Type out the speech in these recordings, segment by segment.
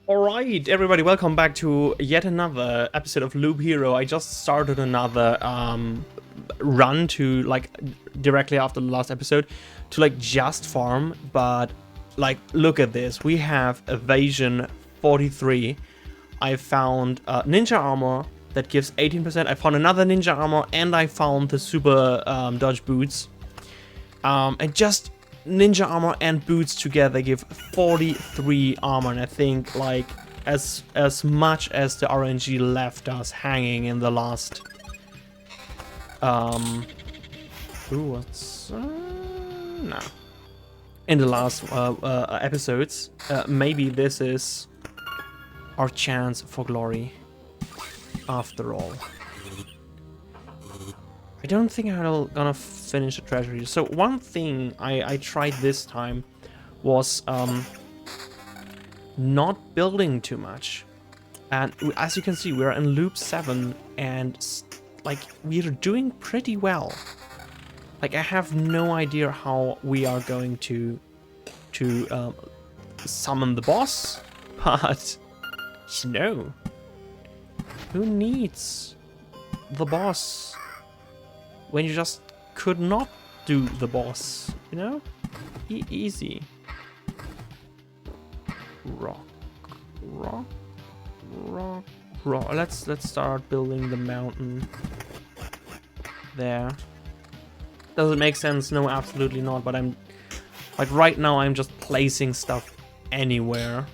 Alright, everybody, welcome back to yet another episode of Loop Hero. I just started another run to, directly after the last episode, to, just farm, but, look at this. We have Evasion 43. I found Ninja Armor that gives 18%. I found another Ninja Armor, and I found the Super Dodge Boots. And just Ninja Armor and boots together give 43 armor, and I think as much as the RNG left us hanging in the last no, in the last episodes, maybe this is our chance for glory after all. I don't think I'm gonna finish the treasury. So one thing I tried this time was not building too much. And as you can see, we're in loop 7 and we're doing pretty well. I have no idea how we are going to summon the boss, but who needs the boss when you just could not do the boss, easy. Rock. Let's start building the mountain there. Does it make sense? No, absolutely not, but I'm right now I'm just placing stuff anywhere,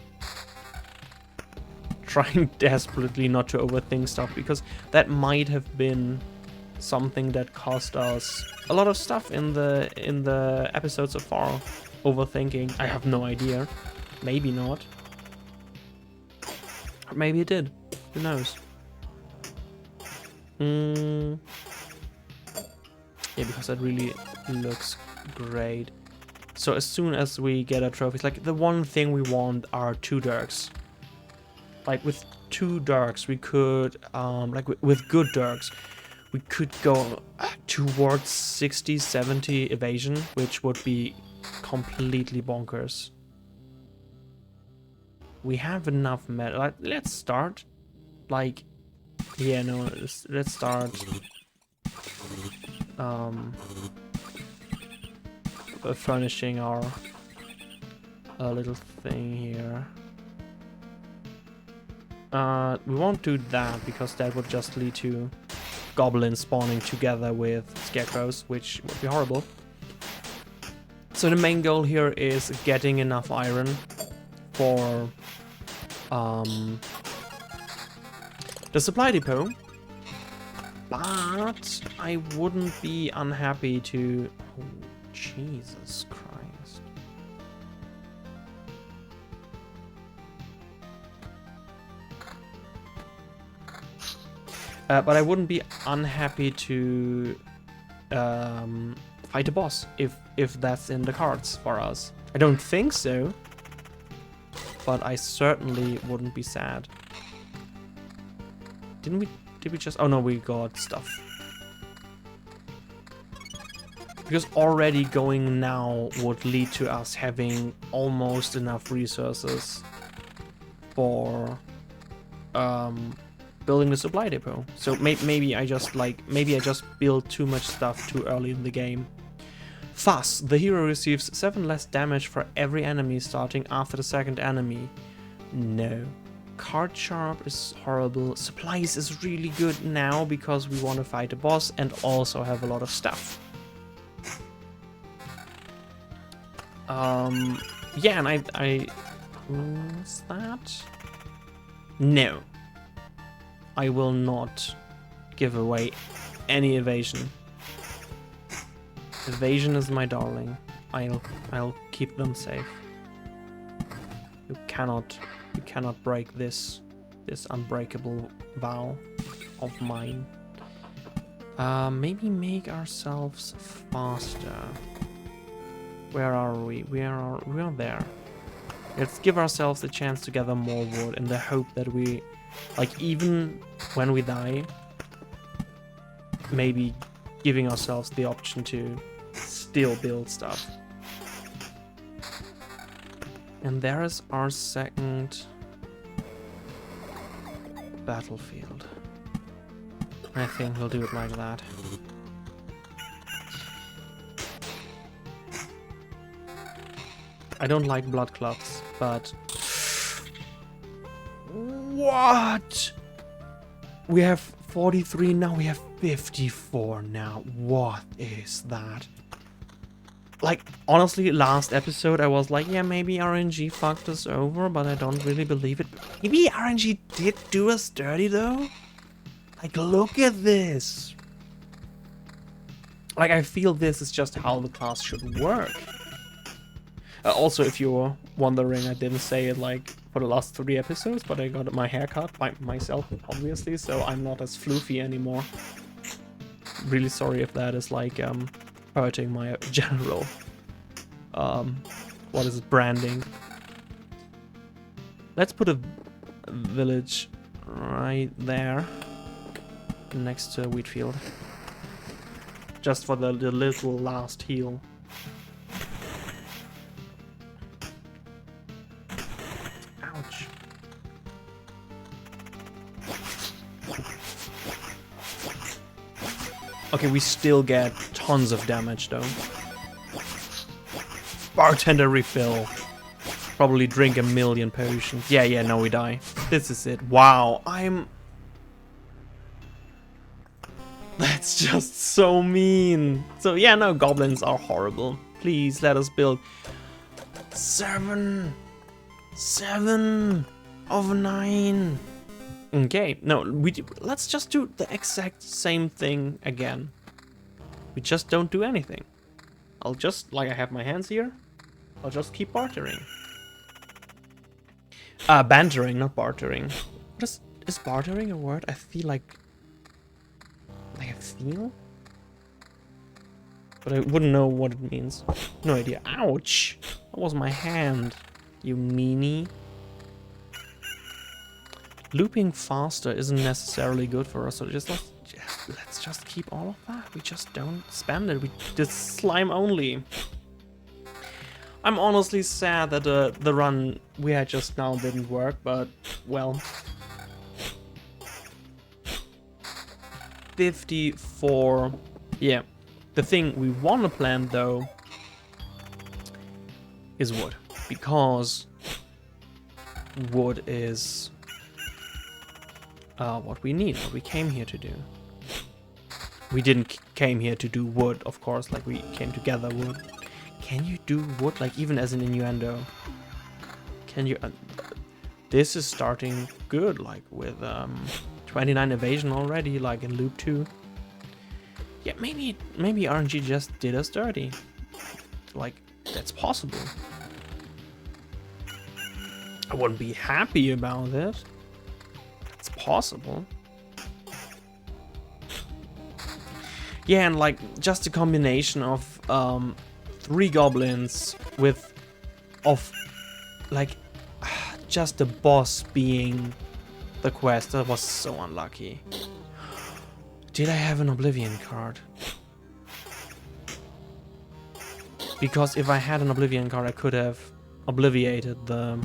trying desperately not to overthink stuff, because that might have been something that cost us a lot of stuff in the episode so far. Overthinking. I have no idea. Maybe not. Or maybe it did. Who knows? Yeah, because that really looks great. So as soon as we get our trophies, the one thing we want are 2 Dirks. With 2 Dirks, we could, with good Dirks, we could go towards 60, 70 evasion, which would be completely bonkers. We have enough metal. Let's start. Let's start. Furnishing our little thing here. We won't do that because that would just lead to Goblins spawning together with scarecrows, which would be horrible. So the main goal here is getting enough iron for the supply depot, but I wouldn't be unhappy to... Oh, Jesus Christ. But I wouldn't be unhappy to fight a boss if that's in the cards for us. I don't think so, but I certainly wouldn't be sad. Did we just... Oh no, we got stuff. Because already going now would lead to us having almost enough resources for building the supply depot. So maybe I just build too much stuff too early in the game. Thus, the hero receives 7 less damage for every enemy starting after the second enemy. No. Card Sharp is horrible. Supplies is really good now because we want to fight a boss and also have a lot of stuff. Yeah, and I what's that? No. I will not give away any evasion. Evasion is my darling. I'll keep them safe. You cannot break this unbreakable vow of mine. Maybe make ourselves faster. Where are we? We are there. Let's give ourselves a chance to gather more wood in the hope that we, even when we die, maybe giving ourselves the option to still build stuff. And there is our second battlefield. I think we'll do it like that. I don't like blood clots, but... What? We have 43 now, we have 54 now. What is that? Like, honestly, last episode I was like, yeah, maybe RNG fucked us over, but I don't really believe it. Maybe RNG did do us dirty, though? Like, look at this. Like, I feel this is just how the class should work. Also, if you're wondering, I didn't say it, like, for the last 3 episodes, but I got my hair cut by myself, obviously, so I'm not as floofy anymore. Really sorry if that is, like, hurting my general, what is it, branding. Let's put a village right there, next to wheat field. Just for the little last heal. Ouch. Okay, we still get tons of damage though. Bartender refill. Probably drink 1,000,000 potions. Yeah, no, we die. This is it. Wow, That's just so mean. So yeah, no, goblins are horrible. Please let us build 7 of 9. Okay, no, let's just do the exact same thing again. We just don't do anything. I'll just, like I have my hands here, I'll just keep bartering. Bantering, not bartering. What is bartering a word? I feel like I feel? But I wouldn't know what it means. No idea. Ouch! That was my hand, you meanie. Looping faster isn't necessarily good for us, so let's just keep all of that. We just don't spam it. We just slime only. I'm honestly sad that the run we had just now didn't work, but well. 54. Yeah. The thing we want to plant though is wood, because wood is what we need, what we came here to do. We didn't came here to do wood, of course, like we came to gather wood. Can you do wood, like even as an innuendo? Can you? This is starting good, like with 29 evasion already, like in loop 2. Yeah, maybe RNG just did us dirty. Like, that's possible. I wouldn't be happy about it. It's possible. Yeah, and like just a combination of 3 goblins with like just the boss being the quest. That was so unlucky. Did I have an Oblivion card? Because if I had an Oblivion card, I could have obliviated the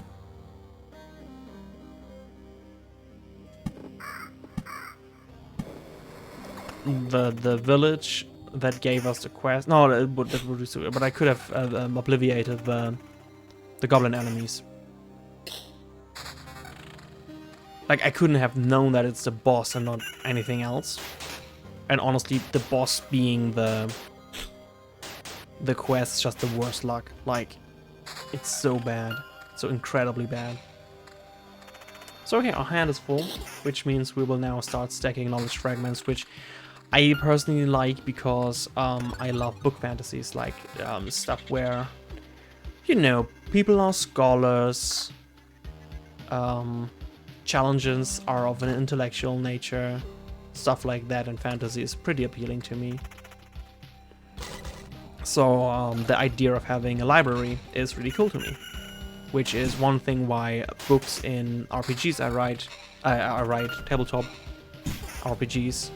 village that gave us the quest. No, that would be so, but I could have obliviated the goblin enemies. Like, I couldn't have known that it's the boss and not anything else. And honestly, the boss being the quest is just the worst luck. Like, it's so bad. So incredibly bad. So okay, our hand is full, which means we will now start stacking knowledge fragments, which I personally like because I love book fantasies, like stuff where, you know, people are scholars, challenges are of an intellectual nature, stuff like that in fantasy is pretty appealing to me. So the idea of having a library is really cool to me, which is one thing why books in RPGs I write tabletop RPGs.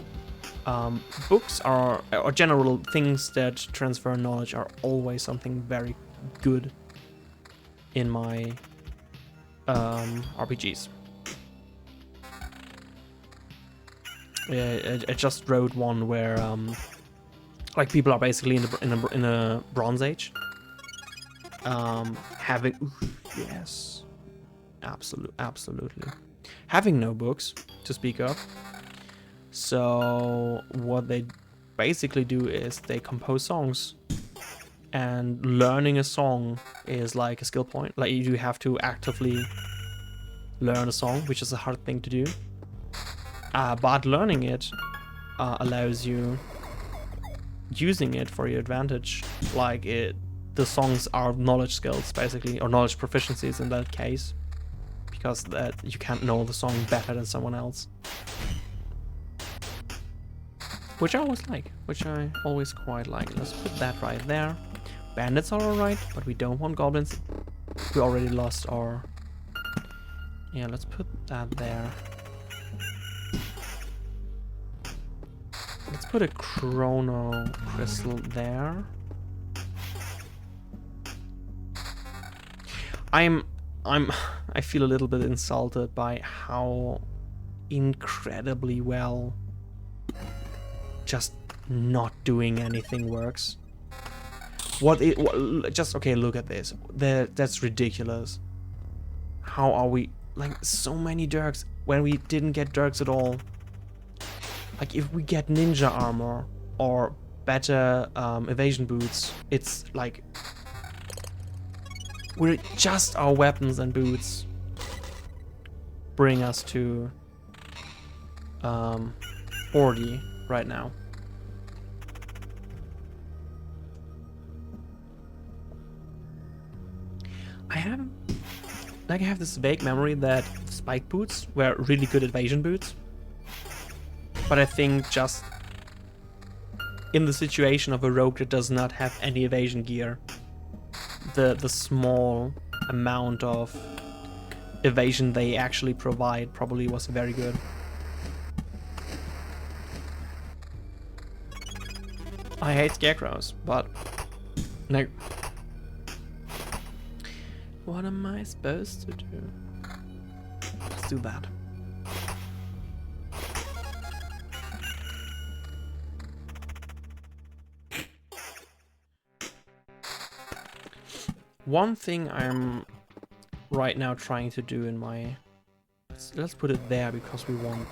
Books or general things that transfer knowledge are always something very good in my RPGs. I just wrote one where like people are basically in a Bronze Age, having yes, absolutely having no books to speak of. So what they basically do is they compose songs, and learning a song is like a skill point. Like you do have to actively learn a song, which is a hard thing to do. But learning it allows you using it for your advantage. Like the songs are knowledge skills basically, or knowledge proficiencies in that case, because that you can't know the song better than someone else. Which I always quite like. Let's put that right there. Bandits are alright, but we don't want goblins. We already lost our... Yeah, let's put that there. Let's put a chrono crystal there. I feel a little bit insulted by how incredibly well just not doing anything works. Just okay, look at this. That's ridiculous. How are we like so many dirks when we didn't get dirks at all? Like if we get ninja armor or better evasion boots, it's like we're just our weapons and boots bring us to 40 right now. I have this vague memory that spike boots were really good evasion boots, but I think just in the situation of a rogue that does not have any evasion gear, the small amount of evasion they actually provide probably was very good. I hate scarecrows, but no. What am I supposed to do? Let's do that. One thing I'm right now trying to do in my... Let's put it there because we want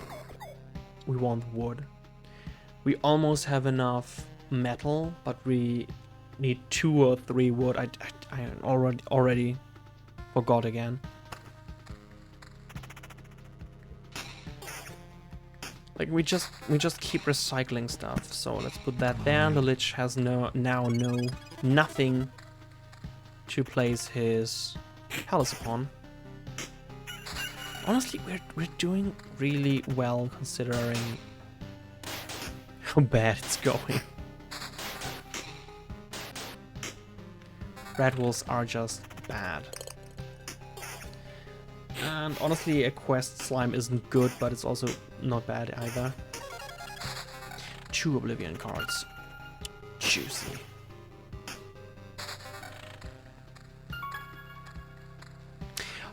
wood. We almost have enough metal, but we need 2 or 3 wood. I already forgot again. Like we just keep recycling stuff. So let's put that there. The Lich has nothing to place his palace upon. Honestly, we're doing really well considering how bad it's going. Red wolves are just bad. And honestly, a quest slime isn't good, but it's also not bad either. 2 Oblivion cards. Juicy.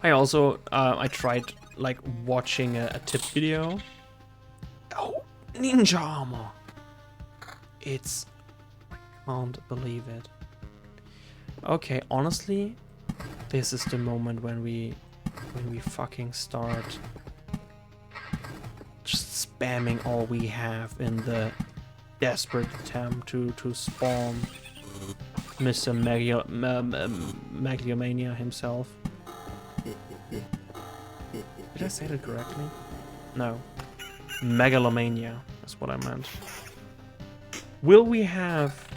I also, I tried like watching a tip video. Oh, ninja armor! I can't believe it. Okay, honestly, this is the moment when we fucking start just spamming all we have in the desperate attempt to spawn Mr. Megalomania himself. Did I say that correctly? No. Megalomania, that's what I meant. Will we have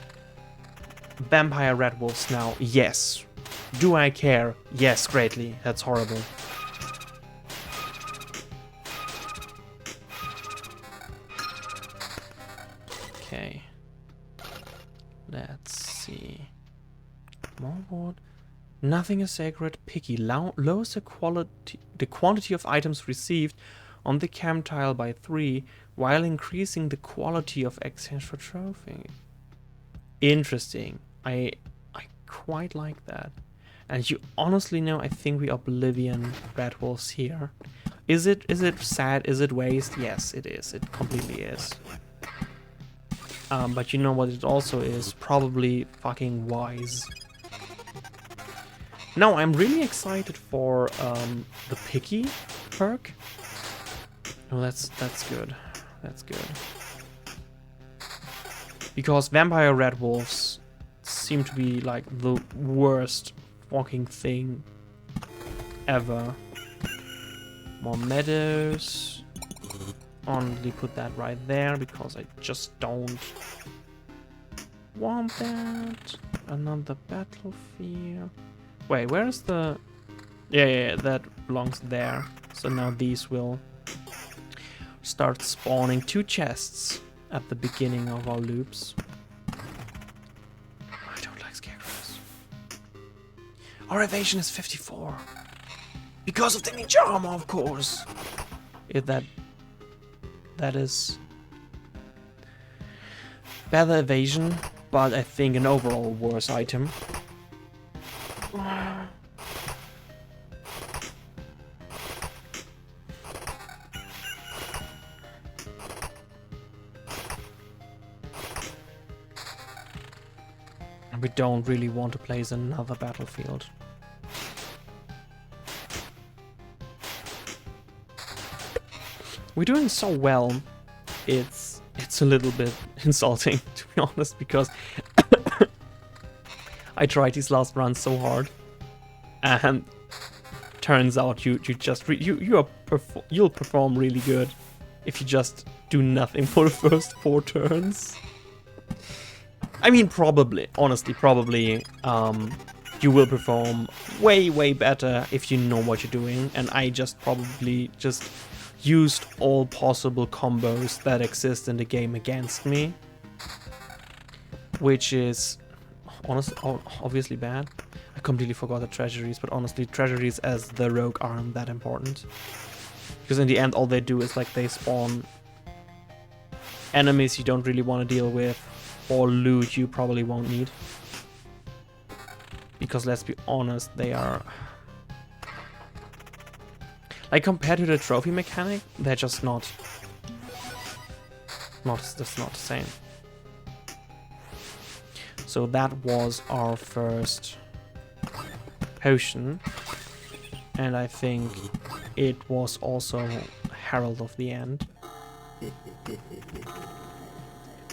vampire red wolves now? Yes. Do I care? Yes, greatly. That's horrible. Okay. Let's see. More wood. Nothing is sacred. Picky. Lowers the quantity of items received on the camp tile by 3, while increasing the quality of exchange for trophy. Interesting. I quite like that. And you honestly know, I think we Oblivion red wolves here. Is it sad? Is it waste? Yes, it is. It completely is. But you know what it also is? Probably fucking wise. Now, I'm really excited for the picky perk. Oh, that's good. That's good. Because vampire red wolves seem to be like the worst fucking thing ever. More meadows. Only put that right there because I just don't want that. Another battlefield. Wait, where's the... Yeah, that belongs there. So now these will start spawning 2 chests at the beginning of our loops. I don't like scarecrows. Our evasion is 54. Because of the ninja armor, of course. If that is better evasion, but I think an overall worse item. We don't really want to place another battlefield. We're doing so well, it's a little bit insulting, to be honest, because I tried these last runs so hard, and turns out you'll perform really good if you just do nothing for the first 4 turns. I mean, probably, honestly, probably, you will perform way better if you know what you're doing, and I just probably just used all possible combos that exist in the game against me, which is obviously bad. I completely forgot the treasuries, but honestly, treasuries as the rogue aren't that important, because in the end all they do is like they spawn enemies you don't really want to deal with, or loot you probably won't need, because let's be honest, they are like, compared to the trophy mechanic, they're just not the same. So that was our first potion, and I think it was also Herald of the End.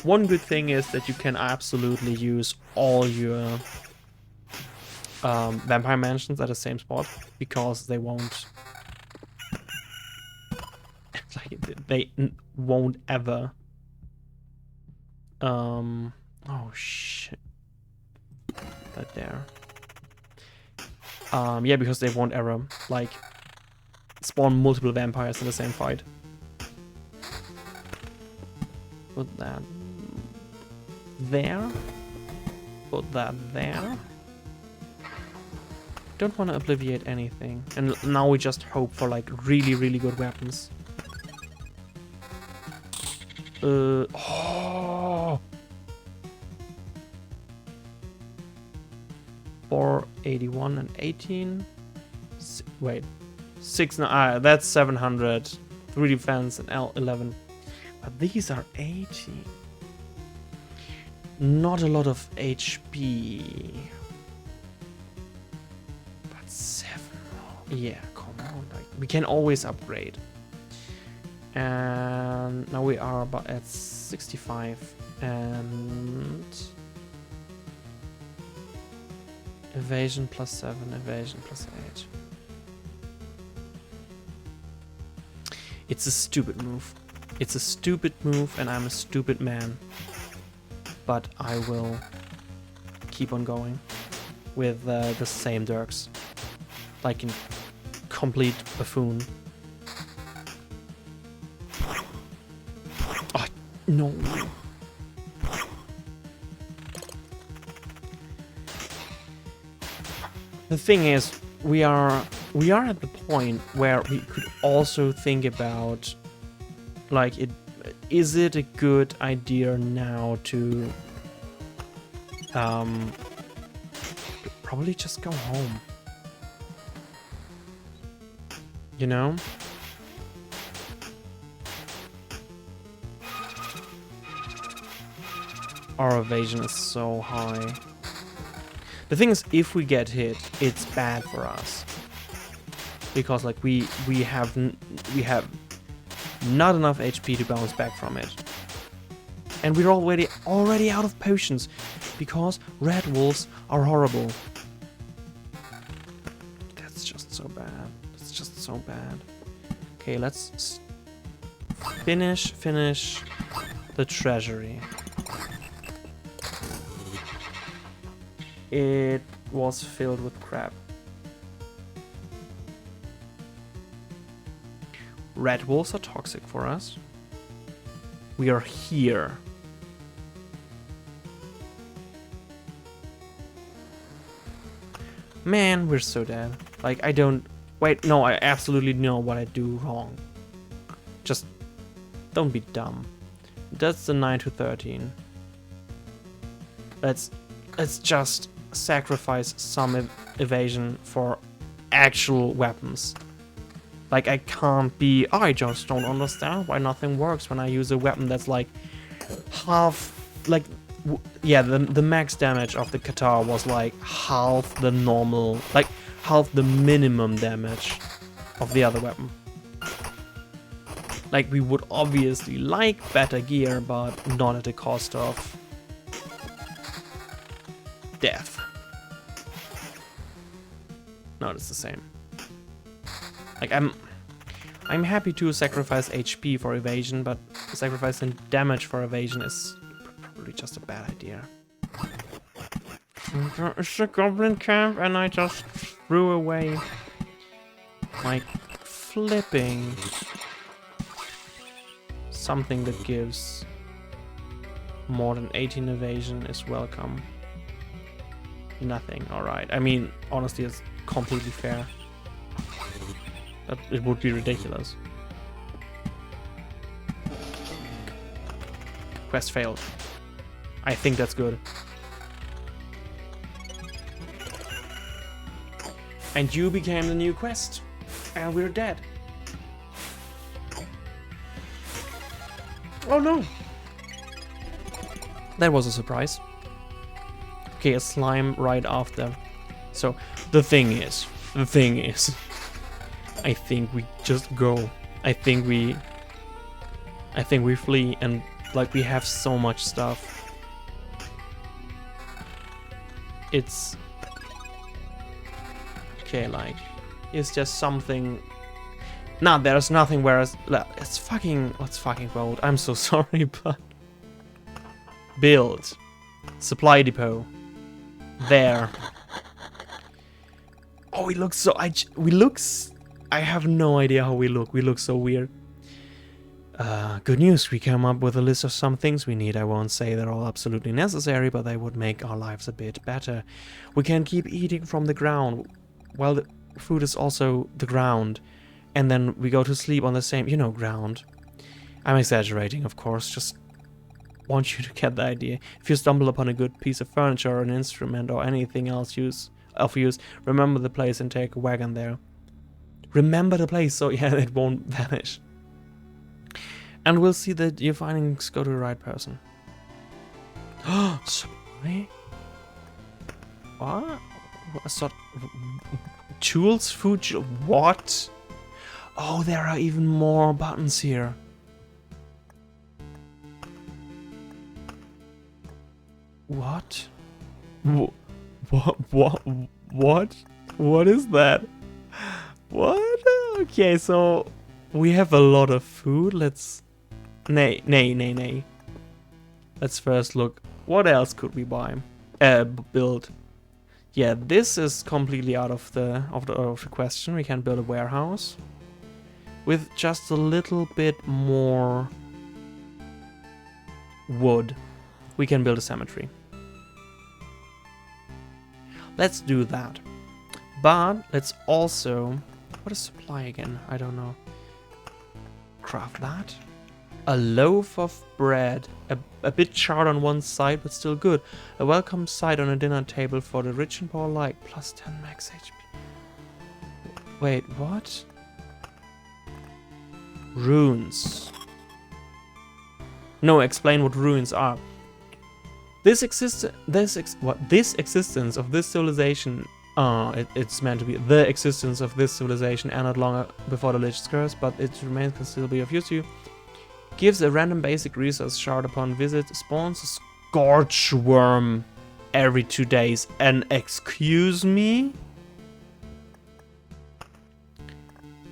One good thing is that you can absolutely use all your vampire mansions at the same spot, because they won't won't ever oh shit, right there. Yeah, because they won't ever like spawn multiple vampires in the same fight. Put that there. Put that there. Don't want to obliviate anything. And now we just hope for like really good weapons. Oh! 481 and 18. Wait. 6. That's 700. 3 defense and L11. But these are 80. Not a lot of HP. But 7. Yeah, come on. Like, we can always upgrade. And now we are about at 65. And evasion plus 7, evasion plus 8. It's a stupid move. It's a stupid move, and I'm a stupid man. But I will keep on going with the same Dirks. Like a complete buffoon. Oh, no. The thing is, we are at the point where we could also think about, like, is it a good idea now to probably just go home, you know? Our evasion is so high. The thing is, if we get hit, it's bad for us. Because like we have not enough HP to bounce back from it. And we're already out of potions because red wolves are horrible. That's just so bad. It's just so bad. Okay, let's finish the treasury. It was filled with crap. Red wolves are toxic for us. We are here. Man, we're so dead. Like, I don't... Wait, no, I absolutely know what I do wrong. Just don't be dumb. That's the 9 to 13. Let's just sacrifice some evasion for actual weapons. Like, I can't be... I just don't understand why nothing works when I use a weapon that's like half... Like, yeah, the max damage of the Qatar was like half the normal... Like, half the minimum damage of the other weapon. Like, we would obviously like better gear, but not at the cost of death. No, it's the same. Like, I'm happy to sacrifice HP for evasion, but sacrificing damage for evasion is probably just a bad idea. It's a goblin camp, and I just threw away my flipping something that gives more than 18 evasion is welcome. Nothing, alright. I mean, honestly, it's completely fair. But it would be ridiculous. Quest failed. I think that's good. And you became the new quest. And we're dead. Oh no! That was a surprise. Okay, a slime right after. So, the thing is, I think we just go. I think we flee, and like we have so much stuff. It's okay, like, is there something? Nah, there's nothing. Whereas it's fucking bold. I'm so sorry, but build supply depot there. Oh, we look so. I have no idea how we look. We look so weird. Good news. We came up with a list of some things we need. I won't say they're all absolutely necessary, but they would make our lives a bit better. We can keep eating from the ground. Well, the food is also the ground. And then we go to sleep on the same, ground. I'm exaggerating, of course. Just want you to get the idea. If you stumble upon a good piece of furniture or an instrument or anything else of use, remember the place and take a wagon there. Remember the place, so yeah, it won't vanish. And we'll see that your findings go to the right person. Supply? What? Tools? Food? What? Oh, there are even more buttons here. What? What? What is that? What? Okay, so we have a lot of food. Let's... Nay. Let's first look. What else could we buy? Build. Yeah, this is completely out of the question. We can build a warehouse with just a little bit more wood. We can build a cemetery. Let's do that. But let's also... What is supply again? I don't know. Craft that. A loaf of bread. A bit charred on one side, but still good. A welcome sight on a dinner table for the rich and poor alike. Plus 10 max HP. Wait, what? Runes. No, explain what runes are. This existence of this civilization, it's meant to be the existence of this civilization ended longer before the Lich's curse, but it remains considerably of use to you. Gives a random basic resource shard upon visit, spawns a scorch worm every 2 days. And excuse me?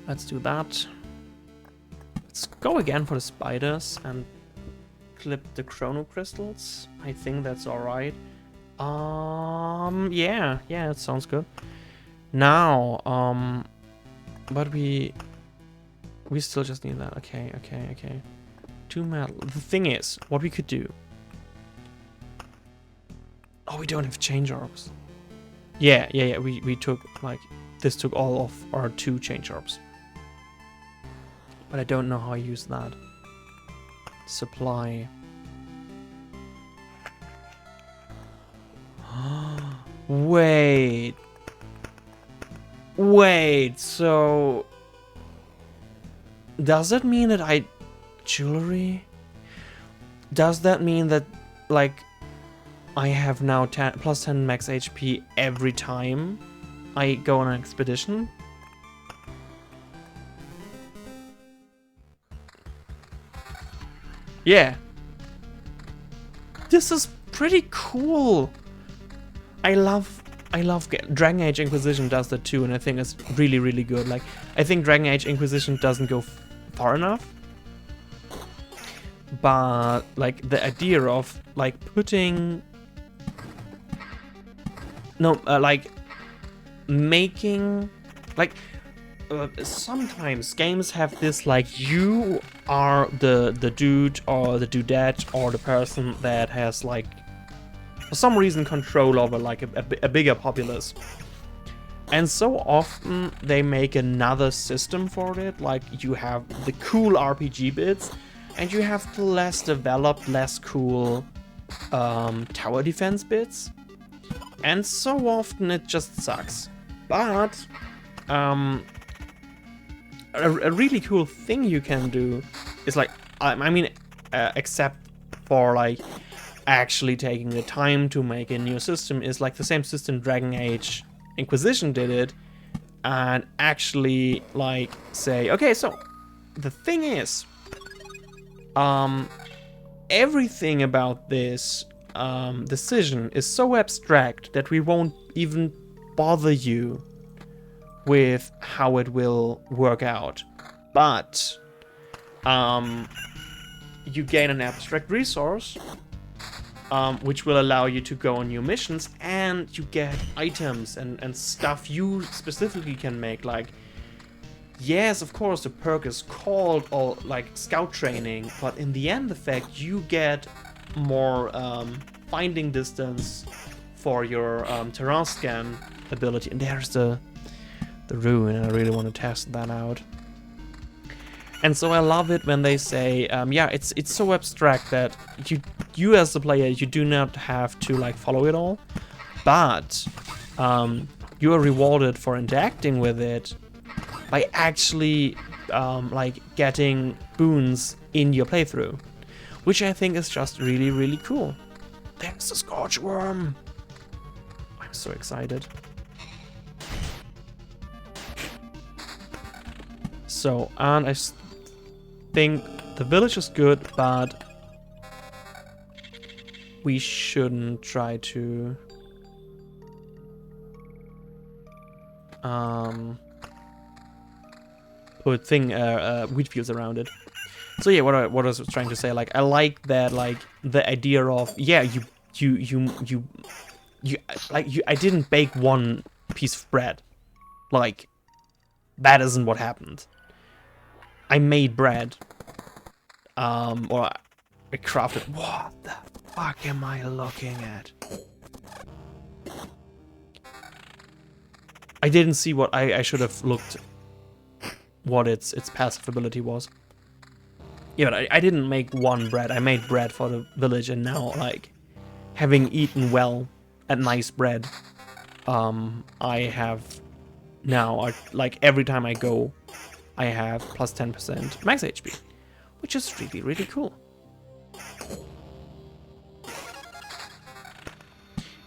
Let's do that. Let's go again for the spiders and clip the chrono crystals. I think that's alright. Yeah, it sounds good. Now, but we still just need that. Okay. 2 metal. The thing is, what we could do. Oh, we don't have change orbs. Yeah. We took, like, this took all of our 2 change orbs. But I don't know how I use that. Supply. Wait, so does that mean that jewelry? Does that mean that, like, I have now plus 10 max HP every time I go on an expedition? Yeah. This is pretty cool. I love Dragon Age Inquisition does that too, and I think it's really, really good. Like, I think Dragon Age Inquisition doesn't go far enough, but like the idea of like putting like making like sometimes games have this like you are the dude or the dudette or the person that has like for some reason control over like a bigger populace, and so often they make another system for it. Like you have the cool RPG bits and you have the less developed, less cool tower defense bits, and so often it just sucks. But a really cool thing you can do is like except for like actually taking the time to make a new system, is like the same system Dragon Age Inquisition did it, and actually like say, okay, so the thing is, everything about this decision is so abstract that we won't even bother you with how it will work out, but you gain an abstract resource which will allow you to go on new missions, and you get items and stuff you specifically can make. Like, yes, of course, the perk is called or like scout training, but in the end effect, you get more finding distance for your terrain scan ability. And there's the ruin, and I really want to test that out. And so I love it when they say, yeah, it's so abstract that you as the player, you do not have to like follow it all, but you are rewarded for interacting with it by actually like getting boons in your playthrough, which I think is just really, really cool. There's the Scorch Worm. I'm so excited. So, and I think the village is good, but we shouldn't try to put wheat fields around it. So yeah, what I was trying to say, like, I like that, like the idea of, yeah, I didn't bake one piece of bread, like that isn't what happened. I made bread, or I crafted. What the fuck am I looking at? I didn't see what I should have looked. What its passive ability was. Yeah, but I didn't make one bread. I made bread for the village, and now, like, having eaten well and nice bread, I have now, like, every time I go, I have plus 10% max HP, which is really, really cool.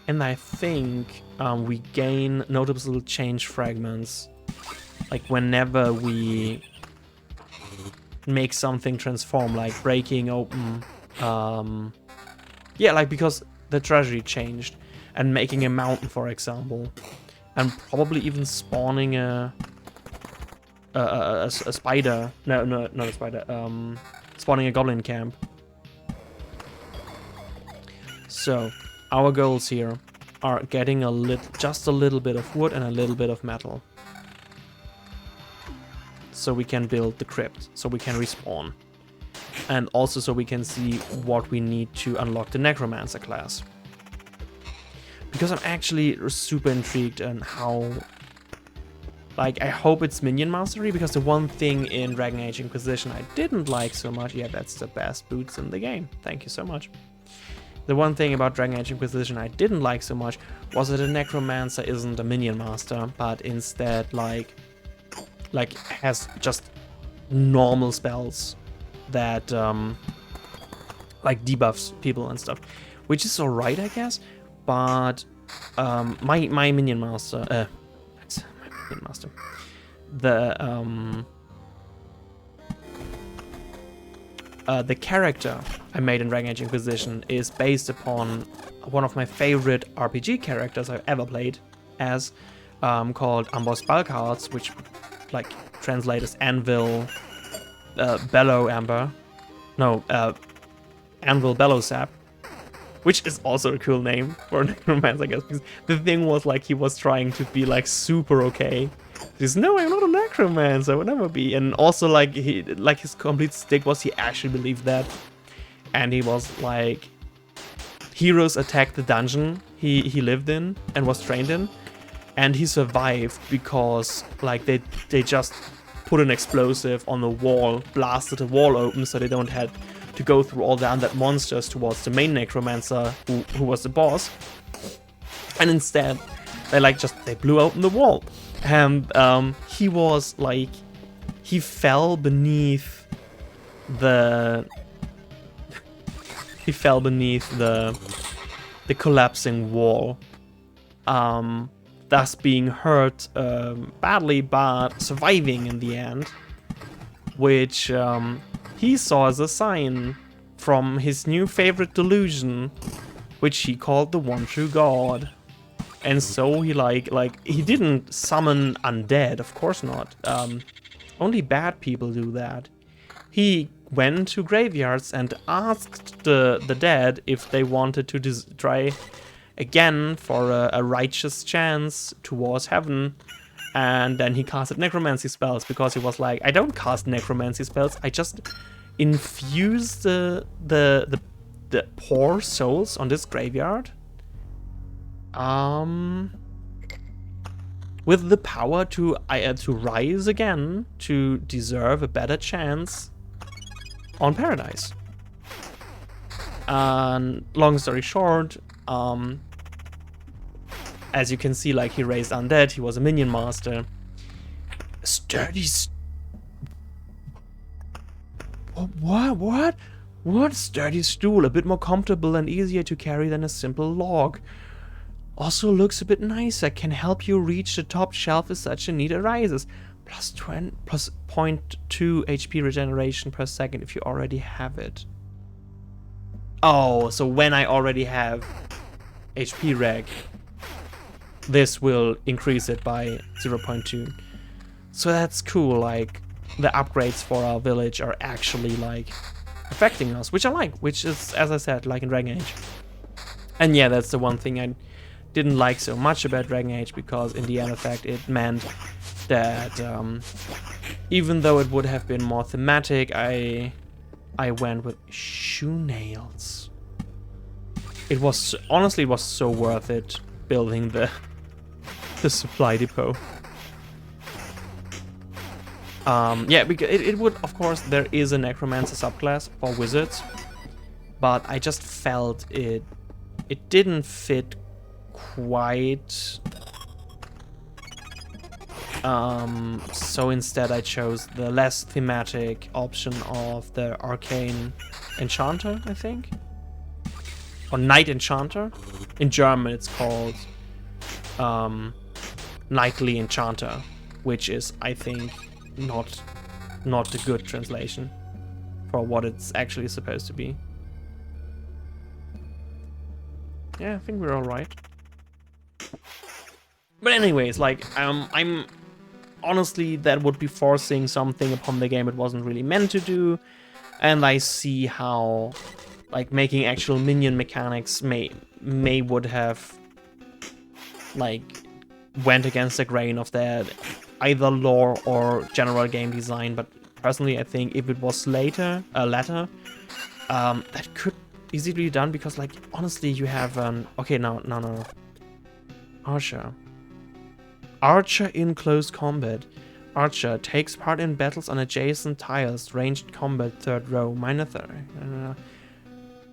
And I think we gain noticeable change fragments, like whenever we make something transform, like breaking open. Yeah, like because the treasury changed, and making a mountain, for example, and probably even spawning a spider. No, not a spider. Spawning a goblin camp. So our goals here are getting just a little bit of wood and a little bit of metal, so we can build the crypt, so we can respawn, and also so we can see what we need to unlock the necromancer class. Because I'm actually super intrigued on how, like, I hope it's minion mastery, because the one thing in Dragon Age Inquisition I didn't like so much, yeah, that's the best boots in the game, thank you so much. The one thing about Dragon Age Inquisition I didn't like so much was that a necromancer isn't a minion master, but instead like has just normal spells that like debuffs people and stuff, which is alright, I guess. But my minion master, the character I made in Dragon Age Inquisition is based upon one of my favorite RPG characters I've ever played as, called Amboss Balcards, which like translate as Anvil Bellow Amber. No, Anvil Bellow Sap, which is also a cool name for a necromancer, I guess, because the thing was like he was trying to be like super okay. He's, no, I'm not a necromancer, I would never be. And also like his complete stick was he actually believed that. And he was like, heroes attacked the dungeon he lived in and was trained in, and he survived because like they just put an explosive on the wall, blasted the wall open so they don't have to go through all the undead monsters towards the main necromancer who was the boss. And instead they blew open the wall. And he was like, he fell beneath the collapsing wall, thus being hurt badly, but surviving in the end, which he saw as a sign from his new favorite delusion, which he called the one true god. And so he he didn't summon undead, of course not. Only bad people do that. He went to graveyards and asked the dead if they wanted to try again for a righteous chance towards heaven. And then he casted necromancy spells, because he was like, I don't cast necromancy spells, I just infuse the poor souls on this graveyard with the power to rise again, to deserve a better chance on paradise. And long story short, as you can see, like, he raised undead, he was a minion master. Sturdy What? Sturdy stool, a bit more comfortable and easier to carry than a simple log. Also looks a bit nicer, can help you reach the top shelf if such a need arises. Plus 0.2 HP regeneration per second if you already have it. Oh, so when I already have HP reg, this will increase it by 0.2. So that's cool, like, the upgrades for our village are actually, like, affecting us, which I like, which is, as I said, like in Dragon Age. And yeah, that's the one thing I didn't like so much about Dragon Age, because in the end effect it meant that even though it would have been more thematic, I went with shoe nails. It was, honestly, it was so worth it building the supply depot. Yeah, because it would, of course, there is a necromancer subclass for wizards, but I just felt it didn't fit quite. So instead I chose the less thematic option of the arcane enchanter, I think. or Knight Enchanter. In German, it's called Knightly Enchanter, which is, I think, not a good translation for what it's actually supposed to be. Yeah, I think we're all right. But anyways, like, I'm honestly, that would be forcing something upon the game it wasn't really meant to do, and I see how, like, making actual minion mechanics may would have, like, went against the grain of that either lore or general game design. But personally, I think if it was later, that could easily be done, because, like, honestly, you have an no, Archer in close combat. Archer takes part in battles on adjacent tiles, ranged combat, third row, minor third.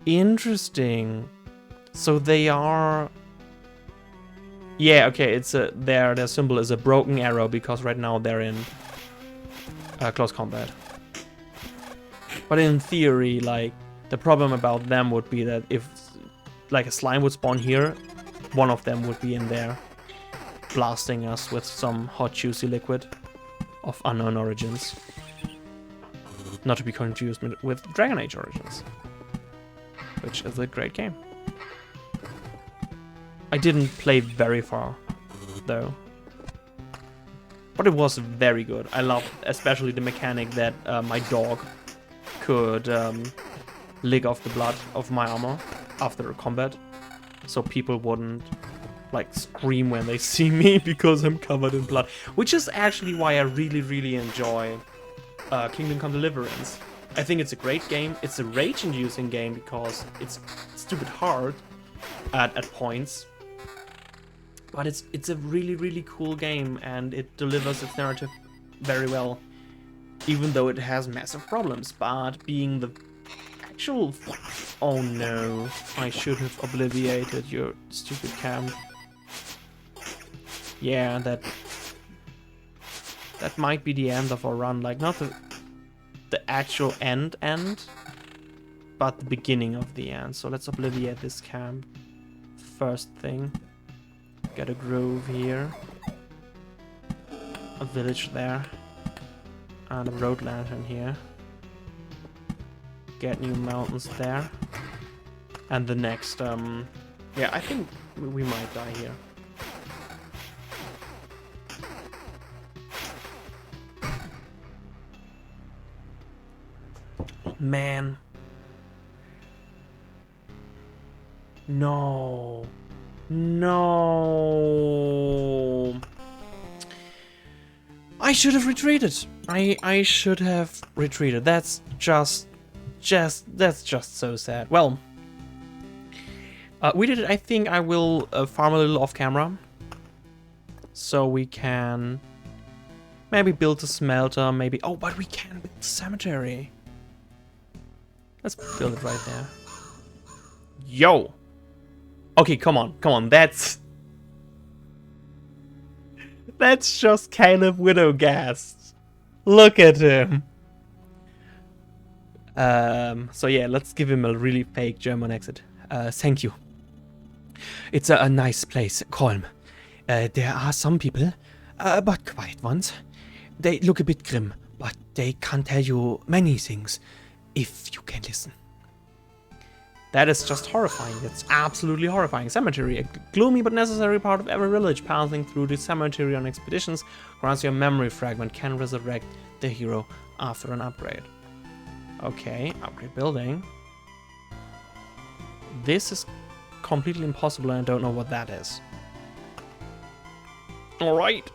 Interesting. So they are. Yeah, okay. It's their symbol is a broken arrow, because right now they're in close combat. But in theory, like, the problem about them would be that if, like, a slime would spawn here, one of them would be in there, blasting us with some hot juicy liquid of unknown origins. Not to be confused with Dragon Age Origins, which is a great game. I didn't play very far, though. But it was very good. I loved especially the mechanic that my dog could lick off the blood of my armor after combat, so people wouldn't, like, scream when they see me because I'm covered in blood. Which is actually why I really enjoy Kingdom Come Deliverance. I think it's a great game. It's a rage-inducing game because it's stupid hard at points. But it's a really cool game, and it delivers its narrative very well, even though it has massive problems. But being the actual... Oh no, I should have obliviated your stupid camp. Yeah, that might be the end of our run. Like, not the actual end, but the beginning of the end. So let's obliviate this camp. First thing. Get a grove here. A village there. And a road lantern here. Get new mountains there. And the next, yeah, I think we might die here. Man. No. No. I should have retreated. I should have retreated. That's just so sad. Well, we did it. I think I will farm a little off camera, so we can maybe build a smelter. Maybe. Oh, but we can build a cemetery. Let's build it right there. Yo. Okay, come on. That's just Caleb Widowgast. Look at him. So yeah, let's give him a really fake German exit. Thank you. It's a nice place, calm. There are some people, but quiet ones. They look a bit grim, but they can tell you many things if you can listen. That is just horrifying. It's absolutely horrifying. Cemetery, a gloomy but necessary part of every village. Passing through the cemetery on expeditions grants you a memory fragment, can resurrect the hero after an upgrade. Okay, upgrade building. This is completely impossible and I don't know what that is. Alright.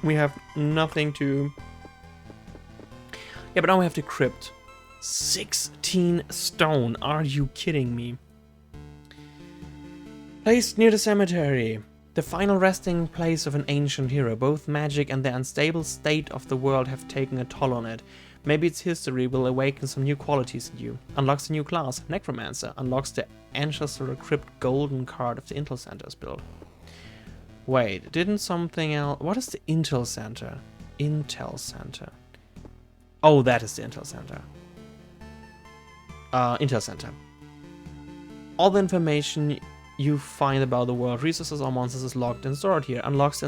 We have nothing to... Yeah, but now we have the crypt. 16 stone. Are you kidding me? Placed near the cemetery. The final resting place of an ancient hero. Both magic and the unstable state of the world have taken a toll on it. Maybe its history will awaken some new qualities in you. Unlocks a new class, Necromancer. Unlocks the Ancestral Crypt Golden card if the Intel Center is built. Wait, didn't something else... What is the Intel Center? Intel Center. Oh, that is the Intel Center. Intel Center. All the information you find about the world, resources or monsters, is logged and stored here. Unlocks the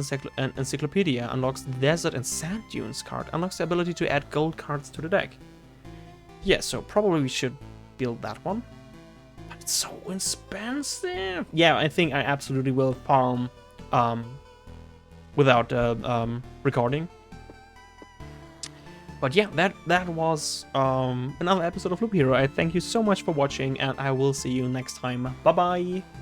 encyclopedia, unlocks the desert and sand dunes card, unlocks the ability to add gold cards to the deck. Yeah, so probably we should build that one. But it's so expensive. Yeah, I think I absolutely will farm without recording. But yeah, that was another episode of Loop Hero. I thank you so much for watching, and I will see you next time. Bye bye!